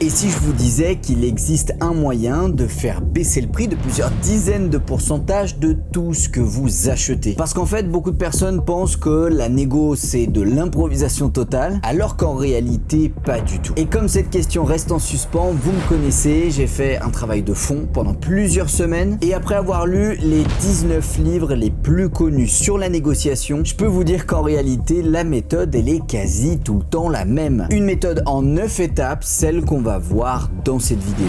Et si je vous disais qu'il existe un moyen de faire baisser le prix de plusieurs dizaines de pourcentages de tout ce que vous achetez? Parce qu'en fait, beaucoup de personnes pensent que la négo c'est de l'improvisation totale, alors qu'en réalité pas du tout. Et comme cette question reste en suspens, vous me connaissez, j'ai fait un travail de fond pendant plusieurs semaines, et après avoir lu les 19 livres les plus connus sur la négociation, je peux vous dire qu'en réalité la méthode elle est quasi tout le temps la même. Une méthode en 9 étapes, celle qu'on va voir dans cette vidéo.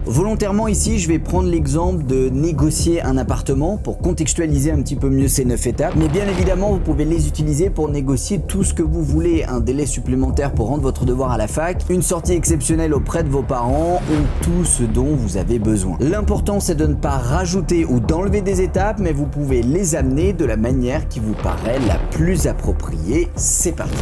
Volontairement ici, je vais prendre l'exemple de négocier un appartement pour contextualiser un petit peu mieux ces 9 étapes. Mais bien évidemment, vous pouvez les utiliser pour négocier tout ce que vous voulez. Un délai supplémentaire pour rendre votre devoir à la fac, une sortie exceptionnelle auprès de vos parents ou tout ce dont vous avez besoin. L'important, c'est de ne pas rajouter ou d'enlever des étapes, mais vous pouvez les amener de la manière qui vous paraît la plus appropriée. C'est parti.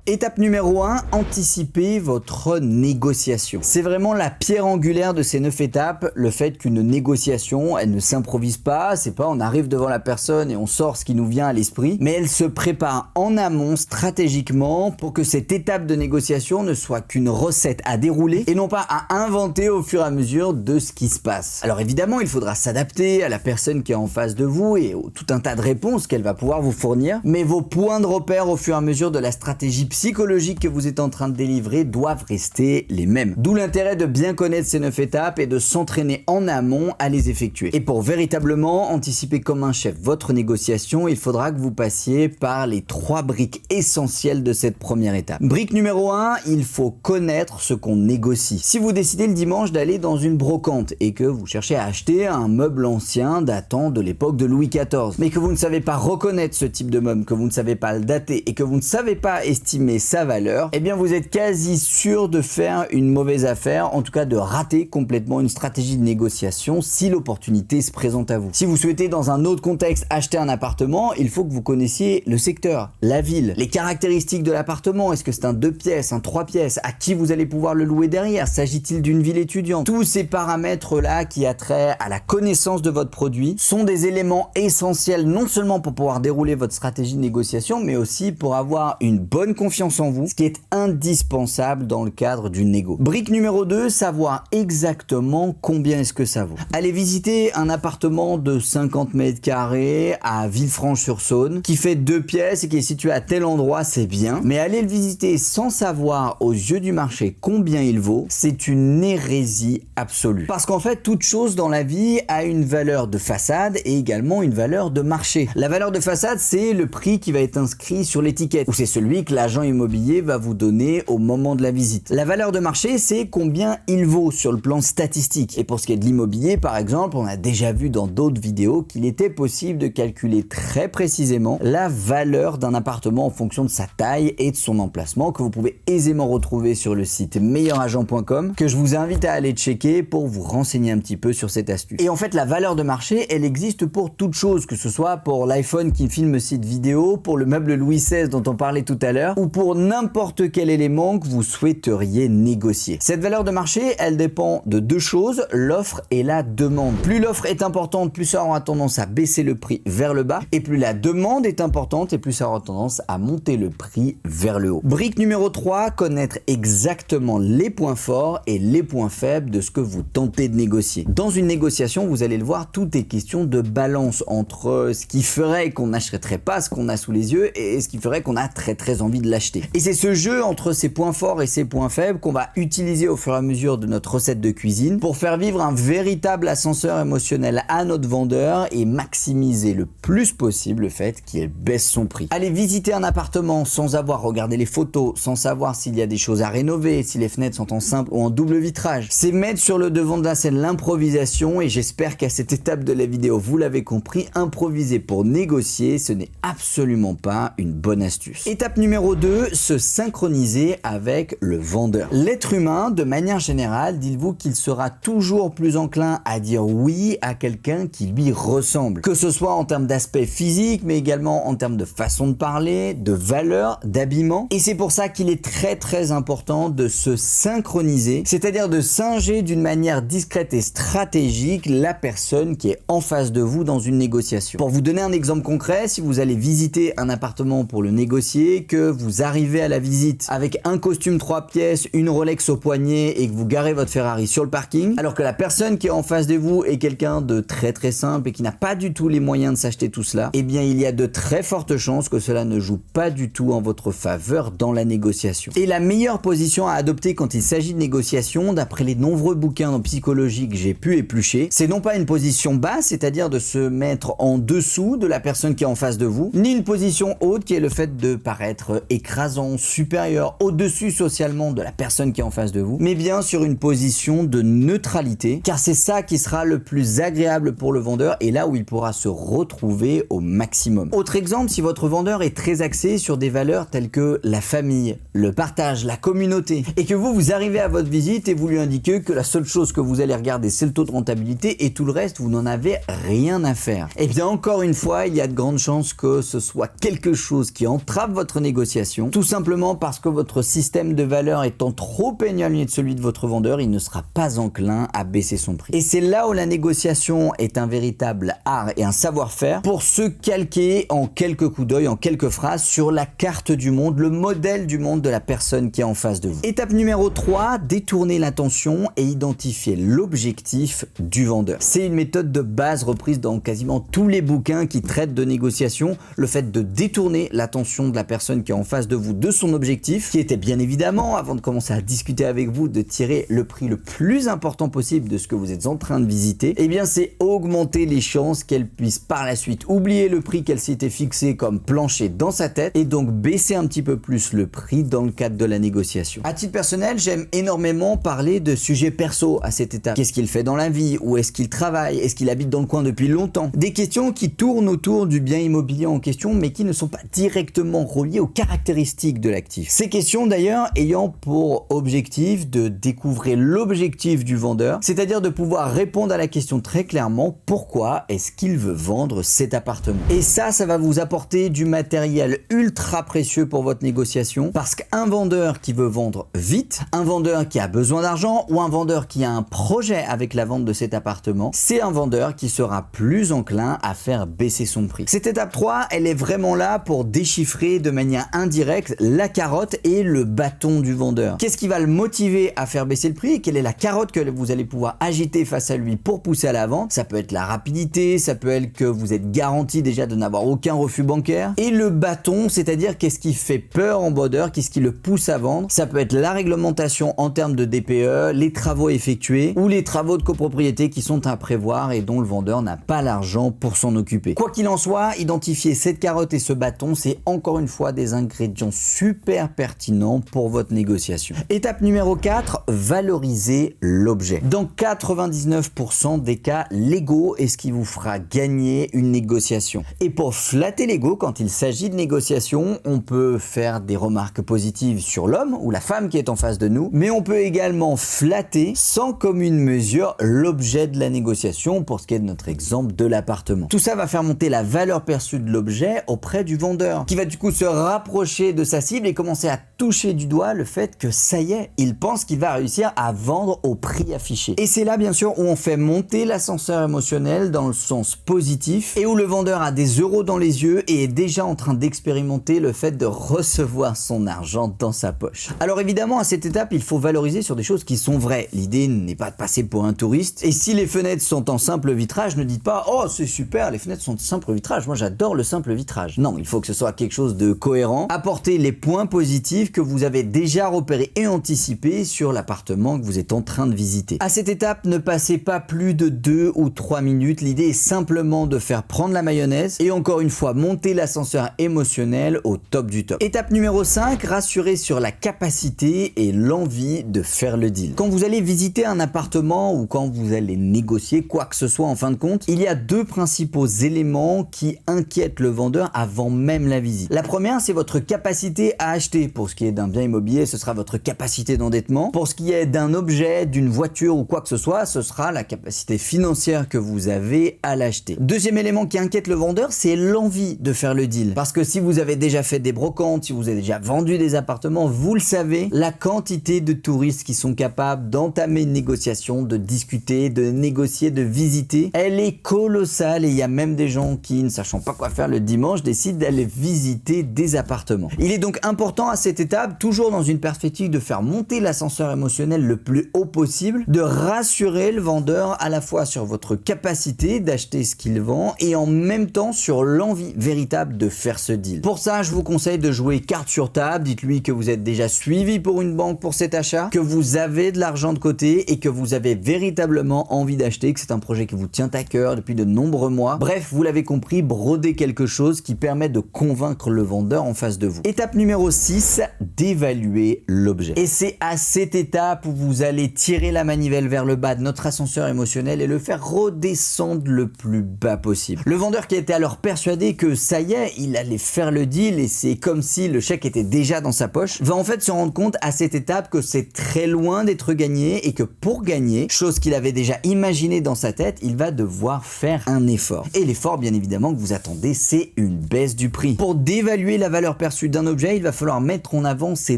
Étape numéro 1, anticipez votre négociation. C'est vraiment la pierre angulaire de ces 9 étapes, le fait qu'une négociation, elle ne s'improvise pas, c'est pas on arrive devant la personne et on sort ce qui nous vient à l'esprit, mais elle se prépare en amont stratégiquement pour que cette étape de négociation ne soit qu'une recette à dérouler et non pas à inventer au fur et à mesure de ce qui se passe. Alors évidemment, il faudra s'adapter à la personne qui est en face de vous et tout un tas de réponses qu'elle va pouvoir vous fournir, mais vos points de repère au fur et à mesure de la stratégie psychologique que vous êtes en train de délivrer doivent rester les mêmes. D'où l'intérêt de bien connaître ces 9 étapes et de s'entraîner en amont à les effectuer. Et pour véritablement anticiper comme un chef votre négociation, il faudra que vous passiez par les 3 briques essentielles de cette première étape. Brique numéro 1, il faut connaître ce qu'on négocie. Si vous décidez le dimanche d'aller dans une brocante et que vous cherchez à acheter un meuble ancien datant de l'époque de Louis XIV, mais que vous ne savez pas reconnaître ce type de meuble, que vous ne savez pas le dater et que vous ne savez pas estimer sa valeur, eh bien vous êtes quasi sûr de faire une mauvaise affaire, en tout cas de rater complètement une stratégie de négociation si l'opportunité se présente à vous. Si vous souhaitez dans un autre contexte acheter un appartement, il faut que vous connaissiez le secteur, la ville, les caractéristiques de l'appartement, est-ce que c'est un 2 pièces, un 3 pièces, à qui vous allez pouvoir le louer derrière, s'agit-il d'une ville étudiante? Tous ces paramètres-là qui a trait à la connaissance de votre produit sont des éléments essentiels non seulement pour pouvoir dérouler votre stratégie de négociation, mais aussi pour avoir une bonne confiance en vous, ce qui est indispensable dans le cadre d'une négo. Brique numéro 2, savoir exactement combien est-ce que ça vaut. Allez visiter un appartement de 50 mètres carrés à Villefranche-sur-Saône qui fait 2 pièces et qui est situé à tel endroit, c'est bien, mais aller le visiter sans savoir aux yeux du marché combien il vaut, c'est une hérésie absolue. Parce qu'en fait, toute chose dans la vie a une valeur de façade et également une valeur de marché. La valeur de façade, c'est le prix qui va être inscrit sur l'étiquette, ou c'est celui que l'agent immobilier va vous donner au moment de la visite. La valeur de marché, c'est combien il vaut sur le plan statistique. Et pour ce qui est de l'immobilier, par exemple, on a déjà vu dans d'autres vidéos qu'il était possible de calculer très précisément la valeur d'un appartement en fonction de sa taille et de son emplacement, que vous pouvez aisément retrouver sur le site meilleuragent.com, que je vous invite à aller checker pour vous renseigner un petit peu sur cette astuce. Et en fait, la valeur de marché, elle existe pour toute chose, que ce soit pour l'iPhone qui filme cette vidéo, pour le meuble Louis XVI dont on parlait tout à l'heure, ou pour n'importe quel élément que vous souhaiteriez négocier. Cette valeur de marché, elle dépend de 2 choses, l'offre et la demande. Plus l'offre est importante, plus ça aura tendance à baisser le prix vers le bas, et plus la demande est importante, et plus ça aura tendance à monter le prix vers le haut. Brique numéro 3, connaître exactement les points forts et les points faibles de ce que vous tentez de négocier. Dans une négociation, vous allez le voir, tout est question de balance entre ce qui ferait qu'on n'achèterait pas ce qu'on a sous les yeux et ce qui ferait qu'on a très envie de l'acheter. Et c'est ce jeu entre ces points forts et ces points faibles qu'on va utiliser au fur et à mesure de notre recette de cuisine pour faire vivre un véritable ascenseur émotionnel à notre vendeur et maximiser le plus possible le fait qu'il baisse son prix. Aller visiter un appartement sans avoir regardé les photos, sans savoir s'il y a des choses à rénover, si les fenêtres sont en simple ou en double vitrage, c'est mettre sur le devant de la scène l'improvisation et j'espère qu'à cette étape de la vidéo, vous l'avez compris, improviser pour négocier, ce n'est absolument pas une bonne astuce. Étape numéro 2, se synchroniser avec le vendeur. L'être humain, de manière générale, dites-vous qu'il sera toujours plus enclin à dire oui à quelqu'un qui lui ressemble. Que ce soit en termes d'aspect physique, mais également en termes de façon de parler, de valeur, d'habillement. Et c'est pour ça qu'il est très important de se synchroniser, c'est-à-dire de singer d'une manière discrète et stratégique la personne qui est en face de vous dans une négociation. Pour vous donner un exemple concret, si vous allez visiter un appartement pour le négocier, que vous vous arrivez à la visite avec un costume 3 pièces, une Rolex au poignet et que vous garez votre Ferrari sur le parking, alors que la personne qui est en face de vous est quelqu'un de très simple et qui n'a pas du tout les moyens de s'acheter tout cela, eh bien il y a de très fortes chances que cela ne joue pas du tout en votre faveur dans la négociation. Et la meilleure position à adopter quand il s'agit de négociation, d'après les nombreux bouquins en psychologie que j'ai pu éplucher, c'est non pas une position basse, c'est-à-dire de se mettre en dessous de la personne qui est en face de vous, ni une position haute qui est le fait de paraître écrasant, supérieur, au-dessus socialement de la personne qui est en face de vous, mais bien sur une position de neutralité, car c'est ça qui sera le plus agréable pour le vendeur et là où il pourra se retrouver au maximum. Autre exemple, si votre vendeur est très axé sur des valeurs telles que la famille, le partage, la communauté, et que vous arrivez à votre visite et vous lui indiquez que la seule chose que vous allez regarder c'est le taux de rentabilité et tout le reste vous n'en avez rien à faire, et bien encore une fois il y a de grandes chances que ce soit quelque chose qui entrave votre négociation, tout simplement parce que votre système de valeurs étant trop éloigné de celui de votre vendeur, il ne sera pas enclin à baisser son prix. Et c'est là où la négociation est un véritable art et un savoir-faire pour se calquer en quelques coups d'œil, en quelques phrases sur la carte du monde, le modèle du monde de la personne qui est en face de vous. Étape numéro 3, détourner l'attention et identifier l'objectif du vendeur. C'est une méthode de base reprise dans quasiment tous les bouquins qui traitent de négociation, le fait de détourner l'attention de la personne qui est en face de vous de son objectif, qui était bien évidemment, avant de commencer à discuter avec vous, de tirer le prix le plus important possible de ce que vous êtes en train de visiter, et bien c'est augmenter les chances qu'elle puisse par la suite oublier le prix qu'elle s'était fixé comme plancher dans sa tête et donc baisser un petit peu plus le prix dans le cadre de la négociation. À titre personnel, j'aime énormément parler de sujets perso à cette étape. Qu'est-ce qu'il fait dans la vie? Où est-ce qu'il travaille? Est-ce qu'il habite dans le coin depuis longtemps? Des questions qui tournent autour du bien immobilier en question mais qui ne sont pas directement reliées aux caractéristiques de l'actif. Ces questions d'ailleurs ayant pour objectif de découvrir l'objectif du vendeur, c'est-à-dire de pouvoir répondre à la question très clairement: pourquoi est-ce qu'il veut vendre cet appartement? Et ça va vous apporter du matériel ultra précieux pour votre négociation, parce qu'un vendeur qui veut vendre vite, un vendeur qui a besoin d'argent ou un vendeur qui a un projet avec la vente de cet appartement, c'est un vendeur qui sera plus enclin à faire baisser son prix. Cette étape 3, elle est vraiment là pour déchiffrer de manière indirecte la carotte et le bâton du vendeur. Qu'est-ce qui va le motiver à faire baisser le prix et quelle est la carotte que vous allez pouvoir agiter face à lui pour pousser à la vente? Ça peut être la rapidité, ça peut être que vous êtes garanti déjà de n'avoir aucun refus bancaire. Et le bâton, c'est-à-dire qu'est-ce qui fait peur en vendeur, qu'est-ce qui le pousse à vendre? Ça peut être la réglementation en termes de DPE, les travaux effectués ou les travaux de copropriété qui sont à prévoir et dont le vendeur n'a pas l'argent pour s'en occuper. Quoi qu'il en soit, identifier cette carotte et ce bâton, c'est encore une fois des ingrédients super pertinents pour votre négociation. Étape numéro 4, valoriser l'objet. Dans 99% des cas, l'ego est ce qui vous fera gagner une négociation. Et pour flatter l'ego, quand il s'agit de négociation, on peut faire des remarques positives sur l'homme ou la femme qui est en face de nous, mais on peut également flatter sans commune mesure l'objet de la négociation pour ce qui est de notre exemple de l'appartement. Tout ça va faire monter la valeur perçue de l'objet auprès du vendeur, qui va du coup se rapprocher de sa cible et commencer à toucher du doigt le fait que ça y est, il pense qu'il va réussir à vendre au prix affiché. Et c'est là bien sûr où on fait monter l'ascenseur émotionnel dans le sens positif et où le vendeur a des euros dans les yeux et est déjà en train d'expérimenter le fait de recevoir son argent dans sa poche. Alors évidemment à cette étape il faut valoriser sur des choses qui sont vraies. L'idée n'est pas de passer pour un touriste, et si les fenêtres sont en simple vitrage, ne dites pas: oh c'est super, les fenêtres sont de simple vitrage, moi j'adore le simple vitrage. Non, il faut que ce soit quelque chose de cohérent. Apportez les points positifs que vous avez déjà repérés et anticipés sur l'appartement que vous êtes en train de visiter. À cette étape, ne passez pas plus de 2 ou 3 minutes. L'idée est simplement de faire prendre la mayonnaise et encore une fois monter l'ascenseur émotionnel au top du top. Étape numéro 5, rassurez sur la capacité et l'envie de faire le deal. Quand vous allez visiter un appartement ou quand vous allez négocier quoi que ce soit en fin de compte, il y a deux principaux éléments qui inquiètent le vendeur avant même la visite. La première, c'est votre capacité à acheter. Pour ce qui est d'un bien immobilier, ce sera votre capacité d'endettement. Pour ce qui est d'un objet, d'une voiture ou quoi que ce soit, ce sera la capacité financière que vous avez à l'acheter. Deuxième élément qui inquiète le vendeur, c'est l'envie de faire le deal. Parce que si vous avez déjà fait des brocantes, si vous avez déjà vendu des appartements, vous le savez, la quantité de touristes qui sont capables d'entamer une négociation, de discuter, de négocier, de visiter, elle est colossale, et il y a même des gens qui, ne sachant pas quoi faire le dimanche, décident d'aller visiter des appartements. simplement. Il est donc important à cette étape, toujours dans une perspective de faire monter l'ascenseur émotionnel le plus haut possible, de rassurer le vendeur à la fois sur votre capacité d'acheter ce qu'il vend et en même temps sur l'envie véritable de faire ce deal. Pour ça, je vous conseille de jouer carte sur table. Dites-lui que vous êtes déjà suivi pour une banque pour cet achat, que vous avez de l'argent de côté et que vous avez véritablement envie d'acheter, que c'est un projet qui vous tient à cœur depuis de nombreux mois. Bref, vous l'avez compris, brodez quelque chose qui permet de convaincre le vendeur en face de vous. Étape numéro 6, d'évaluer l'objet. Et c'est à cette étape où vous allez tirer la manivelle vers le bas de notre ascenseur émotionnel et le faire redescendre le plus bas possible. Le vendeur qui était alors persuadé que ça y est, il allait faire le deal et c'est comme si le chèque était déjà dans sa poche, va en fait se rendre compte à cette étape que c'est très loin d'être gagné et que pour gagner, chose qu'il avait déjà imaginé dans sa tête, il va devoir faire un effort. Et l'effort, bien évidemment, que vous attendez, c'est une baisse du prix. Pour d'évaluer la valeur perçue d'un objet, il va falloir mettre en avant ses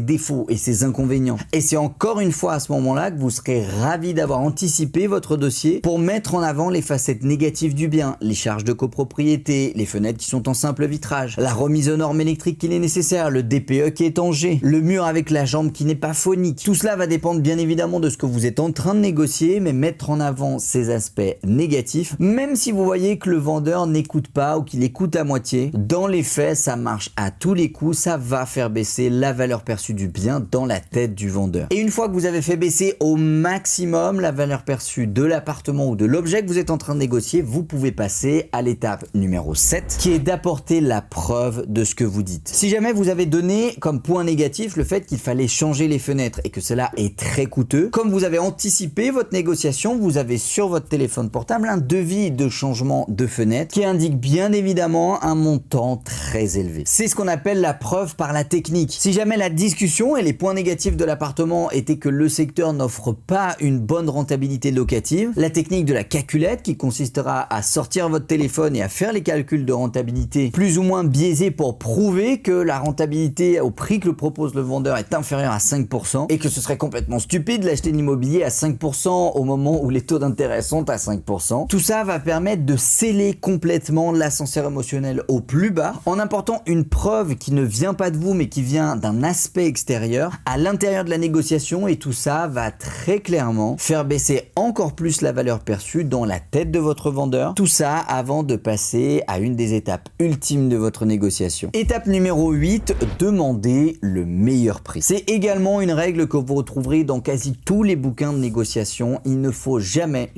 défauts et ses inconvénients. Et c'est encore une fois à ce moment-là que vous serez ravi d'avoir anticipé votre dossier pour mettre en avant les facettes négatives du bien, les charges de copropriété, les fenêtres qui sont en simple vitrage, la remise aux normes électriques qu'il est nécessaire, le DPE qui est en G, le mur avec la jambe qui n'est pas phonique. Tout cela va dépendre bien évidemment de ce que vous êtes en train de négocier, mais mettre en avant ces aspects négatifs, même si vous voyez que le vendeur n'écoute pas ou qu'il écoute à moitié, dans les faits, ça marche à tous les coups, ça va faire baisser la valeur perçue du bien dans la tête du vendeur. Et une fois que vous avez fait baisser au maximum la valeur perçue de l'appartement ou de l'objet que vous êtes en train de négocier, vous pouvez passer à l'étape numéro 7, qui est d'apporter la preuve de ce que vous dites. Si jamais vous avez donné comme point négatif le fait qu'il fallait changer les fenêtres et que cela est très coûteux, comme vous avez anticipé votre négociation, vous avez sur votre téléphone portable un devis de changement de fenêtre qui indique bien évidemment un montant très élevé. C'est ce qu'on appelle la preuve par la technique. Si jamais la discussion et les points négatifs de l'appartement étaient que le secteur n'offre pas une bonne rentabilité locative, la technique de la calculette qui consistera à sortir votre téléphone et à faire les calculs de rentabilité plus ou moins biaisés pour prouver que la rentabilité au prix que le propose le vendeur est inférieure à 5% et que ce serait complètement stupide d'acheter l'immobilier à 5% au moment où les taux d'intérêt sont à 5%. Tout ça va permettre de sceller complètement l'ascenseur émotionnel au plus bas en apportant une preuve qui ne vient pas de vous mais qui vient d'un aspect extérieur à l'intérieur de la négociation, et tout ça va très clairement faire baisser encore plus la valeur perçue dans la tête de votre vendeur. Tout ça avant de passer à une des étapes ultimes de votre négociation. Étape numéro 8, demandez le meilleur prix. C'est également une règle que vous retrouverez dans quasi tous les bouquins de négociation. Il ne faut jamais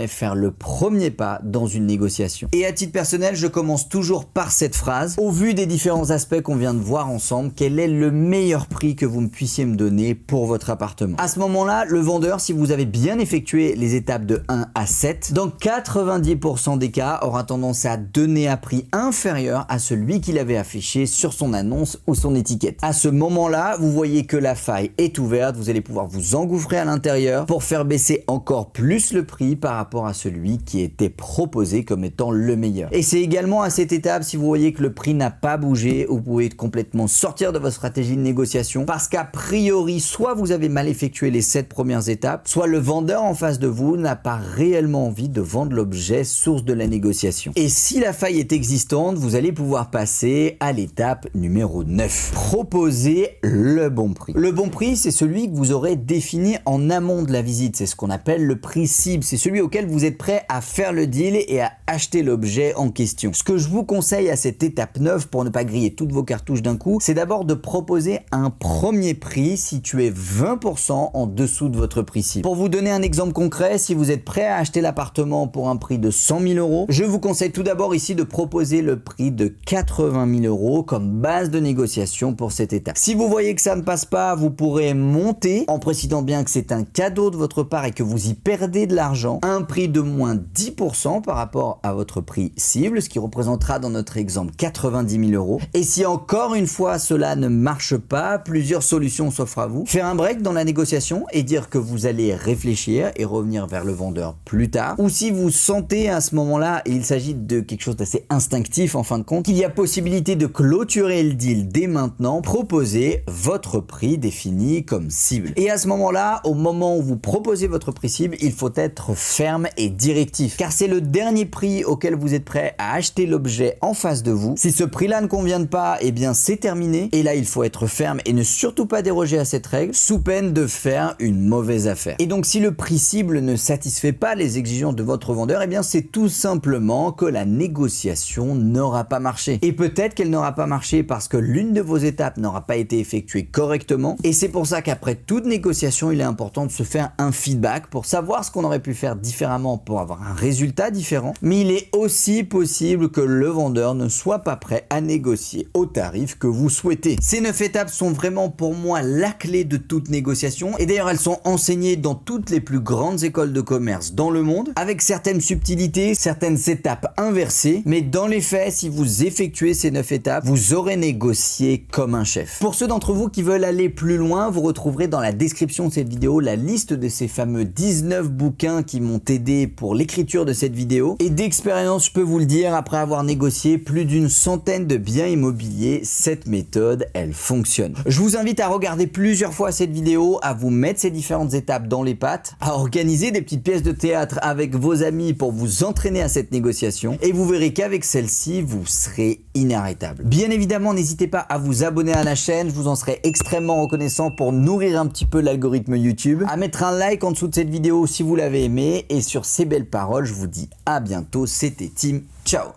faire le premier pas dans une négociation. Et à titre personnel, je commence toujours par cette phrase. Au vu des différents aspects qu'on vient de voir ensemble, quel est le meilleur prix que vous puissiez me donner pour votre appartement? À ce moment-là, le vendeur, si vous avez bien effectué les étapes de 1 à 7, dans 90% des cas, aura tendance à donner un prix inférieur à celui qu'il avait affiché sur son annonce ou son étiquette. À ce moment-là, vous voyez que la faille est ouverte, vous allez pouvoir vous engouffrer à l'intérieur pour faire baisser encore plus le prix par rapport à celui qui était proposé comme étant le meilleur. Et c'est également à cette étape, si vous voyez que le prix n'a pas bougé, vous pouvez complètement sortir de votre stratégie de négociation parce qu'à priori, soit vous avez mal effectué les 7 premières étapes, soit le vendeur en face de vous n'a pas réellement envie de vendre l'objet source de la négociation. Et si la faille est existante, vous allez pouvoir passer à l'étape numéro 9. Proposer le bon prix. Le bon prix, c'est celui que vous aurez défini en amont de la visite. C'est ce qu'on appelle le prix cible. C'est celui auquel vous êtes prêt à faire le deal et à acheter l'objet en question. Ce que je vous conseille à cette étape 9, pour ne pas griller toutes vos cartouches d'un coup, c'est d'abord de proposer un premier prix situé 20% en dessous de votre prix cible. Pour vous donner un exemple concret, si vous êtes prêt à acheter l'appartement pour un prix de 100 000 euros, je vous conseille tout d'abord ici de proposer le prix de 80 000 euros comme base de négociation pour cette étape. Si vous voyez que ça ne passe pas, vous pourrez monter en précisant bien que c'est un cadeau de votre part et que vous y perdez de l'argent, un prix de moins 10% par rapport à votre prix cible, ce qui représentera dans notre exemple 90 000 euros. Et si encore une fois cela ne marche pas, plusieurs solutions s'offrent à vous. Faire un break dans la négociation et dire que vous allez réfléchir et revenir vers le vendeur plus tard. Ou si vous sentez à ce moment-là, et il s'agit de quelque chose d'assez instinctif en fin de compte, qu'il y a possibilité de clôturer le deal dès maintenant, proposez votre prix défini comme cible. Et à ce moment-là, au moment où vous proposez votre prix cible, il faut être ferme et directif, car c'est le dernier prix auquel vous êtes prêt à acheter l'objet en face de vous. Si ce prix-là ne convient pas pas, eh bien c'est terminé. Et là, il faut être ferme et ne surtout pas déroger à cette règle, sous peine de faire une mauvaise affaire. Et donc, si le prix cible ne satisfait pas les exigences de votre vendeur, eh bien c'est tout simplement que la négociation n'aura pas marché. Et peut-être qu'elle n'aura pas marché parce que l'une de vos étapes n'aura pas été effectuée correctement. Et c'est pour ça qu'après toute négociation, il est important de se faire un feedback pour savoir ce qu'on aurait pu faire différemment pour avoir un résultat différent. Mais il est aussi possible que le vendeur ne soit pas prêt à négocier au tarif que vous souhaitez. Ces 9 étapes sont vraiment pour moi la clé de toute négociation. Et d'ailleurs, elles sont enseignées dans toutes les plus grandes écoles de commerce dans le monde, avec certaines subtilités, certaines étapes inversées. Mais dans les faits, si vous effectuez ces 9 étapes, vous aurez négocié comme un chef. Pour ceux d'entre vous qui veulent aller plus loin, vous retrouverez dans la description de cette vidéo la liste de ces fameux 19 bouquins qui m'ont aidé pour l'écriture de cette vidéo. Et d'expérience, je peux vous le dire, après avoir négocié plus d'une centaine de biens immobiliers, cette méthode, elle fonctionne. Je vous invite à regarder plusieurs fois cette vidéo, à vous mettre ces différentes étapes dans les pattes, à organiser des petites pièces de théâtre avec vos amis pour vous entraîner à cette négociation, et vous verrez qu'avec celle-ci, vous serez inarrêtable. Bien évidemment, n'hésitez pas à vous abonner à la chaîne, je vous en serai extrêmement reconnaissant pour nourrir un petit peu l'algorithme YouTube, à mettre un like en dessous de cette vidéo si vous l'avez aimé, et sur ces belles paroles, je vous dis à bientôt, c'était Tim, ciao.